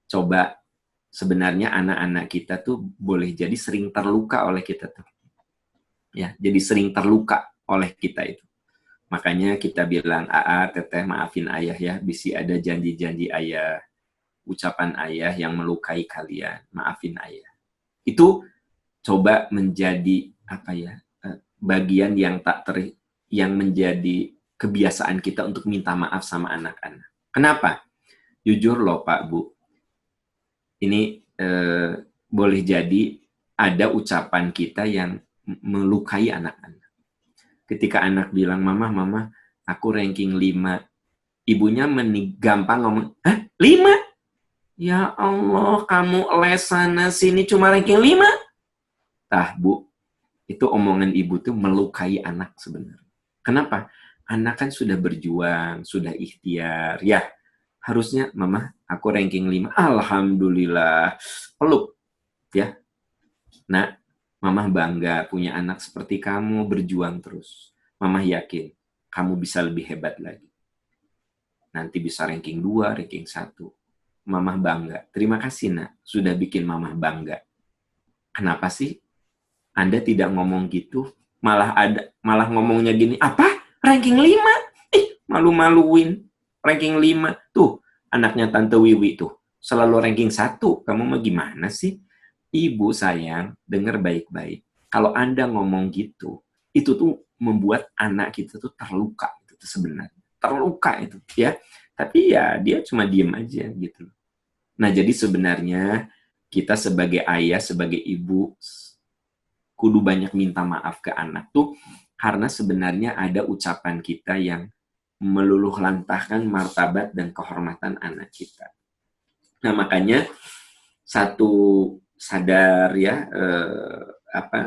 coba sebenarnya anak-anak kita tuh boleh jadi sering terluka oleh kita tuh. Ya, jadi sering terluka oleh kita itu. Makanya kita bilang, teteh maafin ayah ya, bisa ada janji-janji ayah, ucapan ayah yang melukai kalian, maafin ayah. Itu coba menjadi bagian yang yang menjadi kebiasaan kita untuk minta maaf sama anak-anak. Kenapa? Jujur loh Pak Bu, ini boleh jadi ada ucapan kita yang melukai anak-anak. Ketika anak bilang, mama, aku ranking 5. Ibunya gampang ngomong, 5? Ya Allah, kamu les sana sini cuma ranking 5? Tah Bu, itu omongan ibu tuh melukai anak sebenarnya. Kenapa? Anak kan sudah berjuang, sudah ikhtiar. Ya, harusnya, mama, aku ranking 5. Alhamdulillah. Peluk. Ya. Nah, mama bangga punya anak seperti kamu, berjuang terus. Mama yakin, kamu bisa lebih hebat lagi. Nanti bisa ranking 2, ranking 1. Mama bangga. Terima kasih, nak. Sudah bikin mama bangga. Kenapa sih Anda tidak ngomong gitu? Malah ngomongnya gini, apa? Ranking 5? Malu-maluin. Ranking 5. Tuh, anaknya Tante Wiwi tuh. Selalu ranking 1. Kamu mau gimana sih? Ibu sayang, dengar baik-baik. Kalau Anda ngomong gitu, itu tuh membuat anak kita tuh terluka. Itu sebenarnya. terluka itu, ya. Tapi ya dia cuma diem aja gitu. Nah, jadi sebenarnya kita sebagai ayah, sebagai ibu, kudu banyak minta maaf ke anak tuh, karena sebenarnya ada ucapan kita yang meluluh lantahkan martabat dan kehormatan anak kita. Nah, makanya satu sadar ya,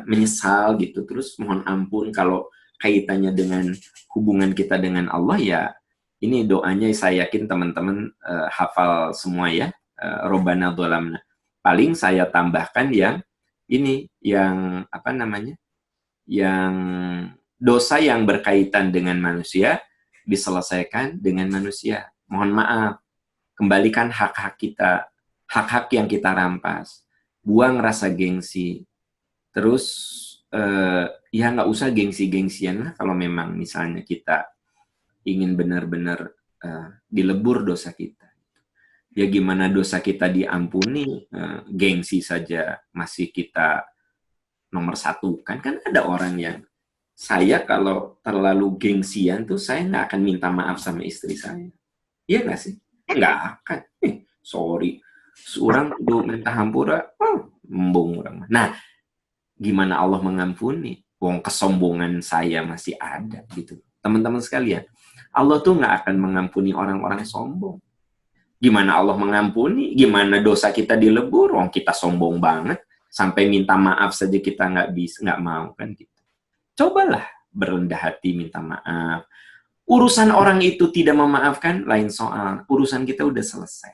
menyesal gitu, terus mohon ampun kalau kaitannya dengan hubungan kita dengan Allah ya. Ini doanya saya yakin teman-teman hafal semua ya. Robbana dzalamna. Paling saya tambahkan yang ini, yang apa namanya? Yang dosa yang berkaitan dengan manusia diselesaikan dengan manusia. Mohon maaf, kembalikan hak-hak kita, hak-hak yang kita rampas. Buang rasa gengsi. Terus ya nggak usah gengsi-gengsian lah kalau memang misalnya kita ingin benar-benar dilebur dosa kita. Ya gimana dosa kita diampuni, gengsi saja masih kita nomor satu. Kan ada orang yang, saya kalau terlalu gengsian tuh saya nggak akan minta maaf sama istri saya. Iya nggak sih? Nggak akan. Sorry. Seorang tuh minta hampura, embung orang. Nah, gimana Allah mengampuni? Wong kesombongan saya masih ada gitu. Teman-teman sekalian, Allah tuh nggak akan mengampuni orang-orang sombong. Gimana Allah mengampuni? Gimana dosa kita dilebur? Wong kita sombong banget, sampai minta maaf saja kita nggak bisa, nggak mau kan gitu. Cobalah berendah hati minta maaf. Urusan orang itu tidak memaafkan, lain soal. Urusan kita udah selesai.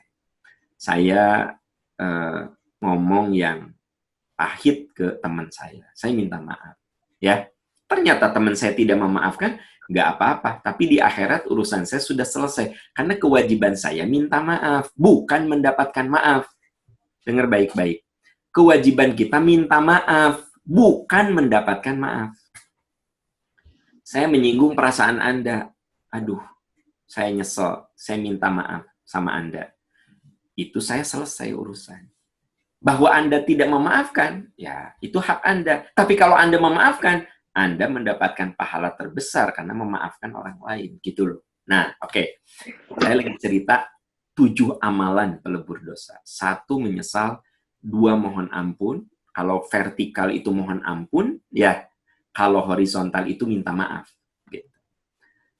Saya ngomong yang pahit ke teman saya. Saya minta maaf. Ya, ternyata teman saya tidak memaafkan, nggak apa-apa. Tapi di akhirat urusan saya sudah selesai. Karena kewajiban saya minta maaf, bukan mendapatkan maaf. Dengar baik-baik. Kewajiban kita minta maaf, bukan mendapatkan maaf. Saya menyinggung perasaan Anda. Aduh, saya nyesel. Saya minta maaf sama Anda. Itu saya selesai urusan. Bahwa Anda tidak memaafkan, ya itu hak Anda. Tapi kalau Anda memaafkan, Anda mendapatkan pahala terbesar karena memaafkan orang lain. Gitu loh. Nah, oke. Saya lagi cerita 7 amalan pelebur dosa. 1, menyesal. 2, mohon ampun. Kalau vertikal itu mohon ampun, ya. Kalau horizontal itu minta maaf. Gitu.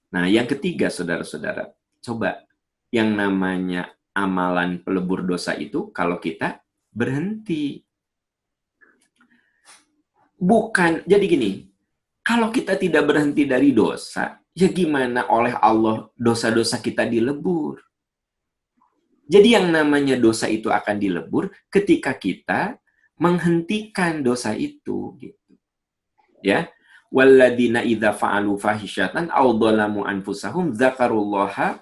Nah, yang ketiga, saudara-saudara. Coba, yang namanya amalan pelebur dosa itu, kalau kita berhenti. Bukan, jadi gini, kalau kita tidak berhenti dari dosa, ya gimana oleh Allah dosa-dosa kita dilebur? Jadi yang namanya dosa itu akan dilebur ketika kita menghentikan dosa itu, gitu. Ya, walladzina idza fa'alu fahisyatan aw dzalamu anfusahum dzakarullaha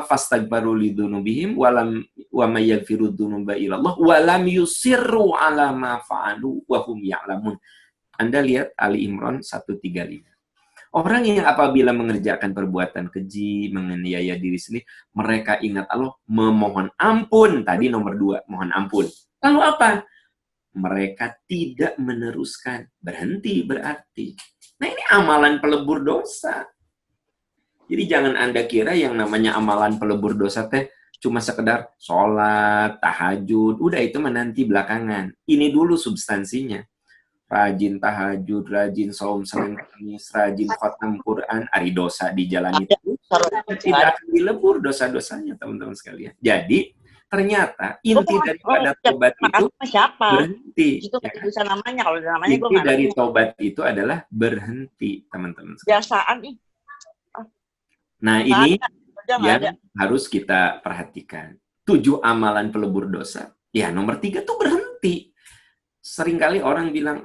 fastaghfiru lidzunubihim wa may yaghfiru dzunuba illallah wa lam yusirru ala ma fa'alu wa hum ya'lamun. Anda lihat Ali Imran 135. Orang yang apabila mengerjakan perbuatan keji, menganiaya diri sendiri, mereka ingat Allah, memohon ampun. Tadi nomor 2, mohon ampun. Lalu apa? Mereka tidak meneruskan. Berhenti berarti. Nah, ini amalan pelebur dosa. Jadi jangan Anda kira yang namanya amalan pelebur dosa teh cuma sekedar sholat, tahajud, udah itu menanti belakangan. Ini dulu substansinya. Rajin tahajud, rajin saum Senin Kamis, rajin khatam Quran, ari dosa dijalani terus, tidak akan dilebur dosa-dosanya, teman-teman sekalian. Jadi ternyata inti daripada tobat itu berhenti. Itu ya kan? bisa namanya, kalau namanya Inti dari tobat itu adalah berhenti, teman-teman sekalian. biasaan nih. Nah, ini yang harus kita perhatikan. 7 amalan pelebur dosa. Ya, nomor 3 tuh berhenti. Seringkali orang bilang,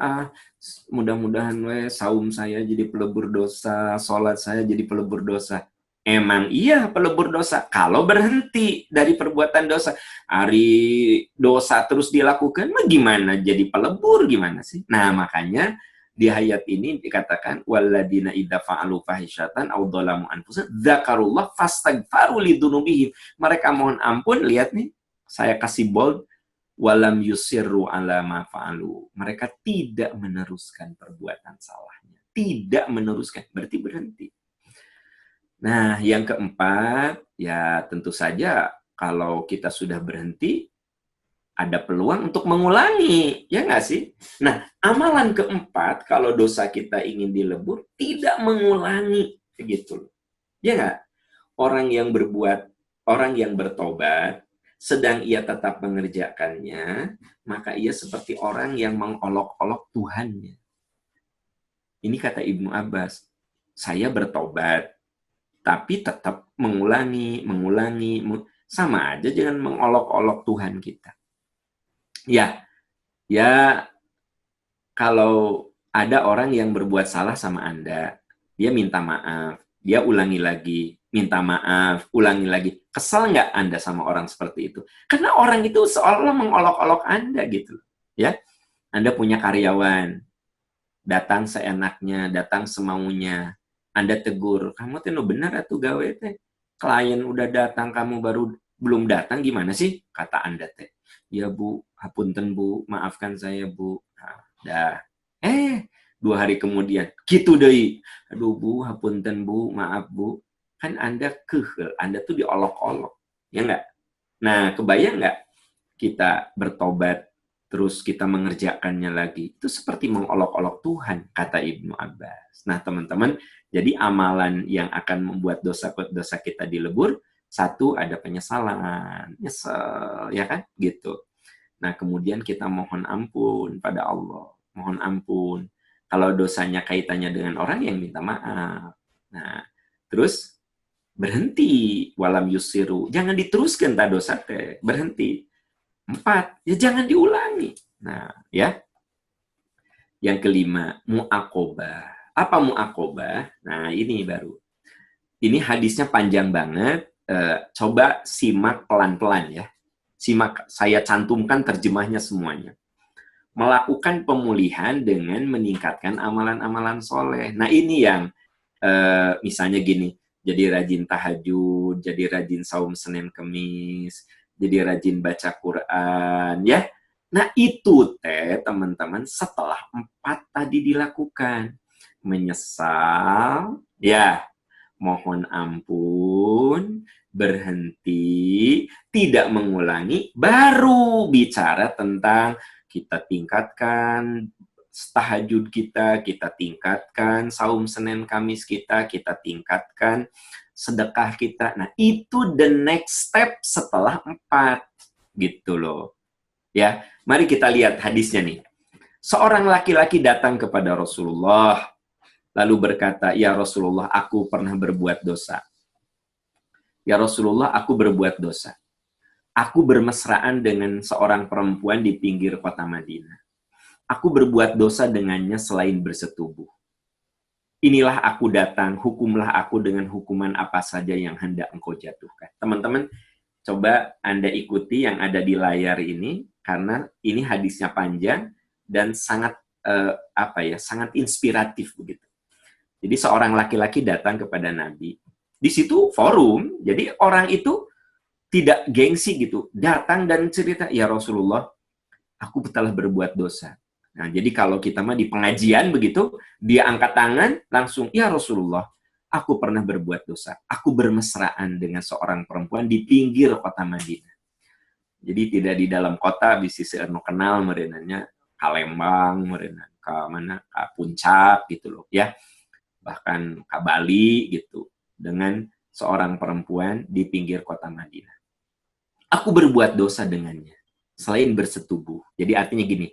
mudah-mudahan saum saya jadi pelebur dosa, sholat saya jadi pelebur dosa. Emang iya pelebur dosa. Kalau berhenti dari perbuatan dosa, hari dosa terus dilakukan, gimana jadi pelebur, gimana sih? Nah, makanya di ayat ini dikatakan walladzina idza fa'alu fahisyatan aw dzalamu anfusahum dzakarullah fastaghfaru lidzunubihim. Mereka mohon ampun, lihat nih, saya kasih bold, walam yusirru ala ma fa'alu. Mereka tidak meneruskan perbuatan salahnya. Tidak meneruskan, berarti berhenti. Nah, yang keempat, ya tentu saja kalau kita sudah berhenti, ada peluang untuk mengulangi, ya nggak sih? Nah, amalan keempat, kalau dosa kita ingin dilebur, tidak mengulangi, gitu loh. Ya nggak? Orang yang bertobat, sedang ia tetap mengerjakannya, maka ia seperti orang yang mengolok-olok Tuhannya. Ini kata Ibnu Abbas, saya bertobat, tapi tetap mengulangi, sama aja dengan mengolok-olok Tuhan kita. Ya, kalau ada orang yang berbuat salah sama Anda, dia minta maaf, dia ulangi lagi, minta maaf, ulangi lagi. Kesal nggak Anda sama orang seperti itu? Karena orang itu seolah-olah mengolok-olok Anda gitu. Ya, Anda punya karyawan, datang seenaknya, datang semaunya. Anda tegur, kamu tuh benar atuh gawe teh. Klien udah datang, kamu baru belum datang, gimana sih? Kata Anda teh. Ya Bu, hapunten Bu, maafkan saya Bu. Nah, dah. 2 hari kemudian, gitu deh. Aduh Bu, hapunten Bu, maaf Bu. Kan Anda kehel, Anda tuh diolok-olok. Ya nggak? Nah, kebayang nggak kita bertobat, terus kita mengerjakannya lagi? Itu seperti mengolok-olok Tuhan, kata Ibnu Abbas. Nah, teman-teman, jadi amalan yang akan membuat dosa-dosa kita dilebur, satu, ada penyesalan, nyesel, ya kan? Gitu. Nah, kemudian kita mohon ampun pada Allah. Mohon ampun. Kalau dosanya kaitannya dengan orang, yang minta maaf. Nah, terus berhenti. Walam yusiru. Jangan diteruskan tak dosa teh. Berhenti. 4, ya jangan diulangi. Nah, ya. Yang kelima, mu'aqobah. Apa mu'aqobah? Nah, ini baru. Ini hadisnya panjang banget. Coba simak pelan-pelan ya. Simak, saya cantumkan terjemahnya semuanya. Melakukan pemulihan dengan meningkatkan amalan-amalan soleh. Nah, ini yang misalnya gini, jadi rajin tahajud, jadi rajin saum Senin Kemis, jadi rajin baca Quran, ya. Nah, itu teman-teman, setelah 4 tadi dilakukan. Menyesal, ya, mohon ampun, berhenti, tidak mengulangi, baru bicara tentang kita tingkatkan tahajud kita tingkatkan saum Senin Kamis kita tingkatkan sedekah kita. Nah, itu the next step setelah 4. Gitu loh. Ya, mari kita lihat hadisnya nih. Seorang laki-laki datang kepada Rasulullah, lalu berkata, "Ya Rasulullah, aku pernah berbuat dosa. Ya Rasulullah, aku berbuat dosa. Aku bermesraan dengan seorang perempuan di pinggir kota Madinah. Aku berbuat dosa dengannya selain bersetubuh. Inilah aku datang, hukumlah aku dengan hukuman apa saja yang hendak engkau jatuhkan." Teman-teman, coba Anda ikuti yang ada di layar ini, karena ini hadisnya panjang dan sangat sangat inspiratif begitu. Jadi seorang laki-laki datang kepada Nabi. Di situ forum, jadi orang itu tidak gengsi gitu, datang dan cerita, "Ya Rasulullah, aku telah berbuat dosa." Nah, jadi kalau kita mah di pengajian begitu, dia angkat tangan, langsung, "Ya Rasulullah, aku pernah berbuat dosa. Aku bermesraan dengan seorang perempuan di pinggir kota Madinah." Jadi tidak di dalam kota, bisa anu kenal merenanya Palembang, merenan ke mana, ke Puncak gitu loh, ya. Bahkan ke Bali gitu, dengan seorang perempuan di pinggir kota Madinah. Aku berbuat dosa dengannya, selain bersetubuh. Jadi artinya gini,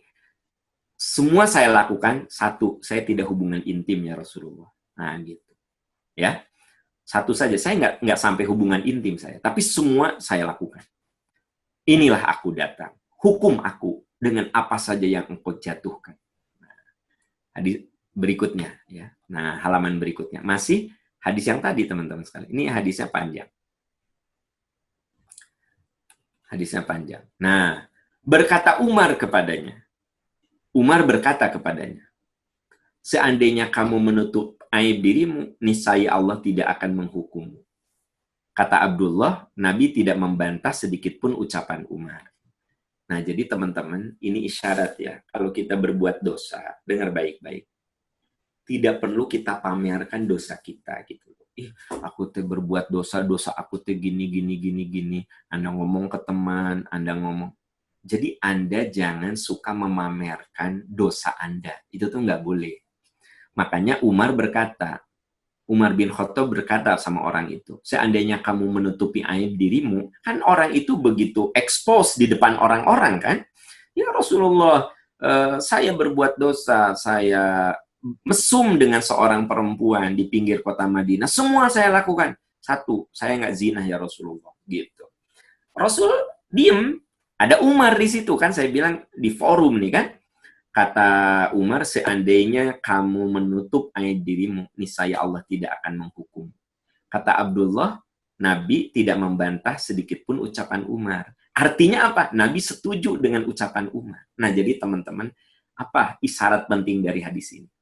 semua saya lakukan, satu, saya tidak hubungan intim ya Rasulullah. Nah gitu. Ya, satu saja, saya nggak sampai hubungan intim saya, tapi semua saya lakukan. Inilah aku datang, hukum aku dengan apa saja yang engkau jatuhkan. Nah, hadis berikutnya, ya. Nah, halaman berikutnya masih hadis yang tadi teman-teman sekalian. Ini hadisnya panjang. Hadisnya panjang. Nah, berkata Umar kepadanya. Umar berkata kepadanya, "Seandainya kamu menutup aib dirimu, niscaya Allah tidak akan menghukummu." Kata Abdullah, Nabi tidak membantah sedikit pun ucapan Umar. Nah, jadi teman-teman, ini isyarat ya, kalau kita berbuat dosa, dengar baik-baik. Tidak perlu kita pamerkan dosa kita gitu. ih aku teh berbuat dosa aku teh gini. Anda ngomong ke teman, Anda ngomong. Jadi Anda jangan suka memamerkan dosa Anda. Itu tuh nggak boleh. Makanya Umar bin Khattab berkata sama orang itu, seandainya kamu menutupi aib dirimu, kan orang itu begitu expose di depan orang-orang kan? Ya Rasulullah, saya berbuat dosa, saya mesum dengan seorang perempuan di pinggir kota Madinah, semua saya lakukan. Satu, saya nggak zina ya Rasulullah. Gitu. Rasul diem, ada Umar di situ kan, saya bilang di forum nih kan. Kata Umar, seandainya kamu menutup aib dirimu, niscaya Allah tidak akan menghukum. Kata Abdullah, Nabi tidak membantah sedikit pun ucapan Umar. Artinya apa? Nabi setuju dengan ucapan Umar. Nah, jadi teman-teman, apa isyarat penting dari hadis ini?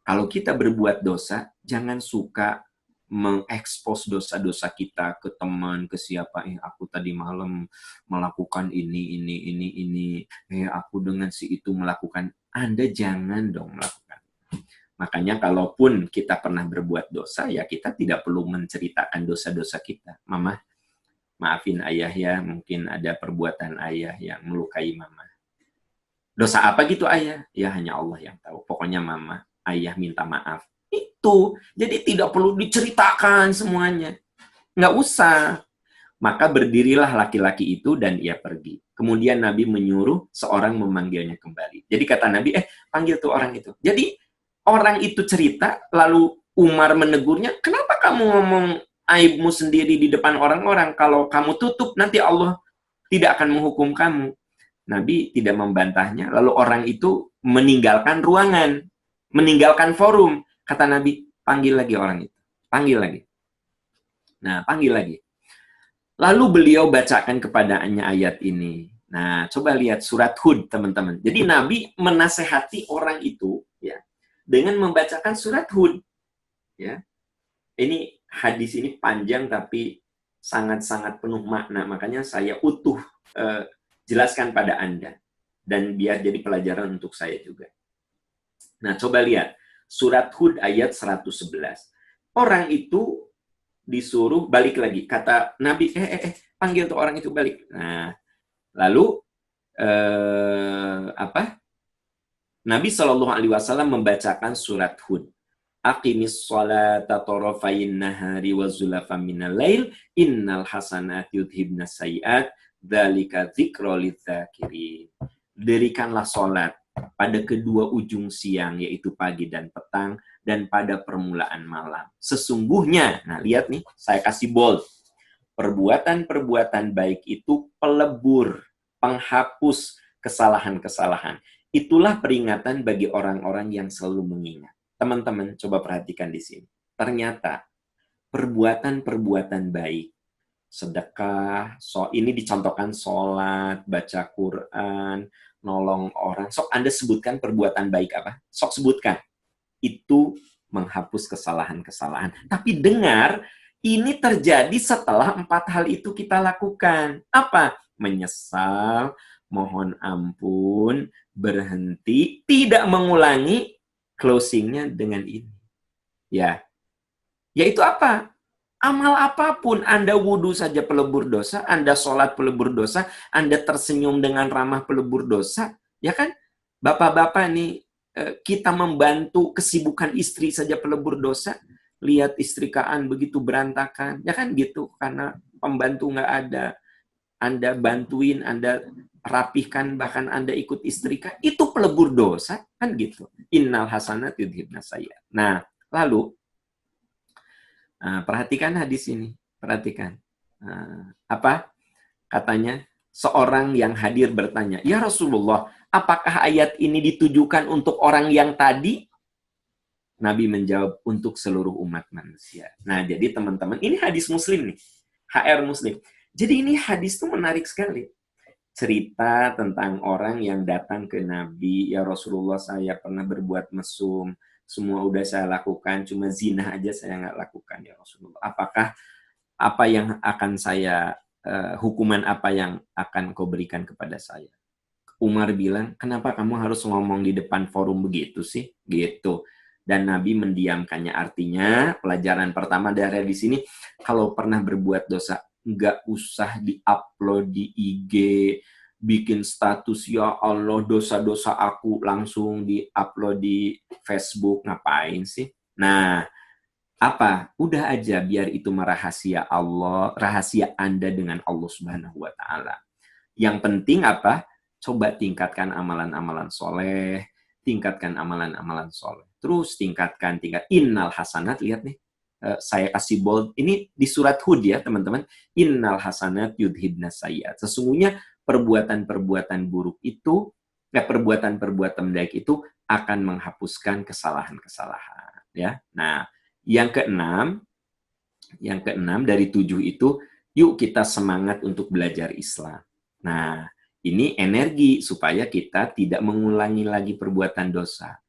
Kalau kita berbuat dosa, jangan suka mengekspos dosa-dosa kita ke teman, ke siapa. Aku tadi malam melakukan ini. Aku dengan si itu melakukan. Anda jangan dong melakukan. Makanya kalaupun kita pernah berbuat dosa, ya kita tidak perlu menceritakan dosa-dosa kita. Mama, maafin ayah ya, mungkin ada perbuatan ayah yang melukai mama. Dosa apa gitu ayah? Ya hanya Allah yang tahu. Pokoknya mama, ayah minta maaf. Itu. Jadi tidak perlu diceritakan semuanya. Nggak usah. Maka berdirilah laki-laki itu dan ia pergi. Kemudian Nabi menyuruh seorang memanggilnya kembali. Jadi kata Nabi, panggil tuh orang itu. Jadi orang itu cerita, lalu Umar menegurnya, kenapa kamu ngomong aibmu sendiri di depan orang-orang? Kalau kamu tutup, nanti Allah tidak akan menghukum kamu. Nabi tidak membantahnya. Lalu orang itu meninggalkan ruangan, meninggalkan forum. Kata Nabi, panggil lagi orang itu. Panggil lagi. Nah, panggil lagi. Lalu beliau bacakan kepadanya ayat ini. Nah, coba lihat surat Hud, teman-teman. Jadi Nabi menasehati orang itu ya dengan membacakan surat Hud. Ya. Ini hadis ini panjang tapi sangat-sangat penuh makna. Makanya saya utuh jelaskan pada Anda dan biar jadi pelajaran untuk saya juga. Nah, coba lihat surat Hud ayat 111. Orang itu disuruh balik lagi. Kata Nabi, panggil tuh orang itu balik. Nah, lalu Nabi SAW membacakan surat Hud. Aqimis sholata tarafayn nahari wa zulafan minal lail innal hasanati yudhibnas sayiat dzalika dzikra lidzakirin. Dirikanlah sholat pada kedua ujung siang, yaitu pagi dan petang, dan pada permulaan malam. Sesungguhnya, nah lihat nih, saya kasih bold. Perbuatan-perbuatan baik itu pelebur, penghapus kesalahan-kesalahan. Itulah peringatan bagi orang-orang yang selalu mengingat. Teman-teman, coba perhatikan di sini. Ternyata, perbuatan-perbuatan baik, sedekah, ini dicontohkan sholat, baca Quran, nolong orang. Sok Anda sebutkan perbuatan baik apa? Sok sebutkan. Itu menghapus kesalahan-kesalahan. Tapi dengar, ini terjadi setelah 4 hal itu kita lakukan. Apa? Menyesal, mohon ampun, berhenti, tidak mengulangi, closingnya dengan ini. Ya. Yaitu apa? Amal apapun, Anda wudhu saja pelebur dosa, Anda sholat pelebur dosa, Anda tersenyum dengan ramah pelebur dosa, ya kan? Bapak-bapak nih, kita membantu kesibukan istri saja pelebur dosa, lihat istrikaan begitu berantakan, ya kan gitu, karena pembantu nggak ada, Anda bantuin, Anda rapihkan, bahkan Anda ikut istrika, itu pelebur dosa, kan gitu. Innal hasanat yudhibnas sayyi'at. Nah, lalu, perhatikan hadis ini, perhatikan. Apa katanya? Seorang yang hadir bertanya, ya Rasulullah, apakah ayat ini ditujukan untuk orang yang tadi? Nabi menjawab, untuk seluruh umat manusia. Nah, jadi teman-teman, ini hadis Muslim nih. HR Muslim. Jadi ini hadis tuh menarik sekali. Cerita tentang orang yang datang ke Nabi, ya Rasulullah, saya pernah berbuat mesum, semua udah saya lakukan, cuma zina aja saya nggak lakukan, ya Rasulullah. Apakah apa yang akan saya, hukuman apa yang akan kau berikan kepada saya? Umar bilang, kenapa kamu harus ngomong di depan forum begitu sih? Gitu. dan Nabi mendiamkannya. Artinya pelajaran pertama dari di sini, kalau pernah berbuat dosa, nggak usah di-upload di IG, bikin status, ya Allah dosa-dosa aku, langsung di-upload di Facebook. Ngapain sih? Nah, apa? Udah aja, biar itu merahasia Allah, rahasia Anda dengan Allah Subhanahu wa Ta'ala. Yang penting apa? Coba tingkatkan amalan-amalan soleh, tingkatkan amalan-amalan soleh. Terus tingkat innal hasanat, lihat nih, saya kasih bold, ini di surat Hud ya teman-teman, innal hasanat yudhibna sayyiat. Sesungguhnya perbuatan-perbuatan buruk itu, perbuatan-perbuatan baik itu akan menghapuskan kesalahan-kesalahan. Ya, nah yang keenam dari 7 itu, yuk kita semangat untuk belajar Islam. Nah, ini energi supaya kita tidak mengulangi lagi perbuatan dosa.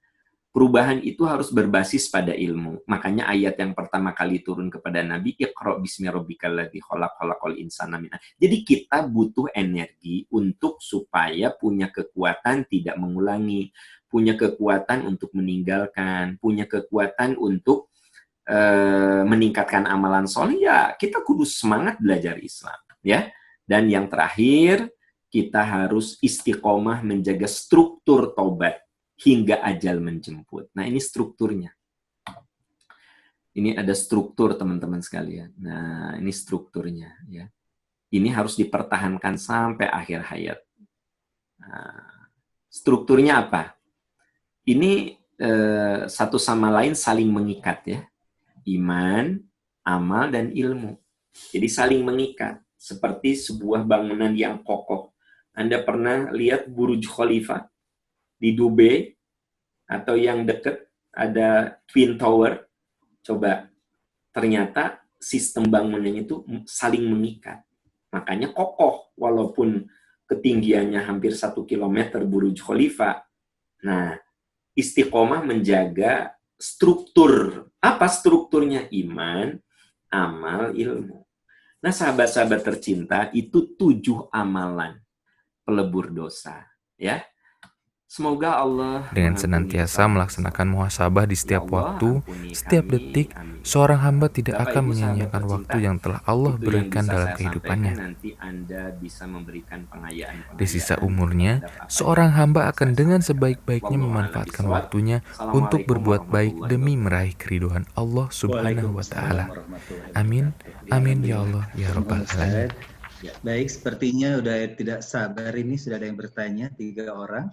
Perubahan itu harus berbasis pada ilmu. Makanya ayat yang pertama kali turun kepada Nabi, Iqra bismi rabbikal ladzi khalaq, khalaqal insana min. Jadi kita butuh energi untuk supaya punya kekuatan tidak mengulangi, punya kekuatan untuk meninggalkan, punya kekuatan untuk meningkatkan amalan soleh. Ya, kita kudu semangat belajar Islam, ya. Dan yang terakhir, kita harus istiqomah menjaga struktur taubat hingga ajal menjemput. Nah, ini strukturnya. Ini ada struktur, teman-teman sekalian. Nah, ini strukturnya, ya. Ini harus dipertahankan sampai akhir hayat. Nah, strukturnya apa? Ini satu sama lain saling mengikat, ya. Iman, amal, dan ilmu. Jadi saling mengikat. Seperti sebuah bangunan yang kokoh. Anda pernah lihat Burj Khalifa di Dubai? Atau yang dekat ada Twin Tower? Coba, ternyata sistem bangunannya itu saling mengikat. Makanya kokoh, walaupun ketinggiannya hampir 1 kilometer Burj Khalifa. Nah, istiqomah menjaga struktur. Apa strukturnya? Iman, amal, ilmu. Nah, sahabat-sahabat tercinta, itu 7 amalan pelebur dosa, ya. Semoga Allah Dengan senantiasa melaksanakan muhasabah di setiap waktu, setiap detik, seorang hamba tidak akan menyia-nyiakan waktu yang telah Allah berikan dalam kehidupannya. Di sisa umurnya, seorang hamba akan dengan sebaik-baiknya memanfaatkan waktunya untuk berbuat baik demi meraih keridhaan Allah Subhanahu wa Ta'ala. Amin, amin ya Allah ya Rabbal Alamin. Baik, sepertinya udah tidak sabar ini, sudah ada yang bertanya, 3 orang.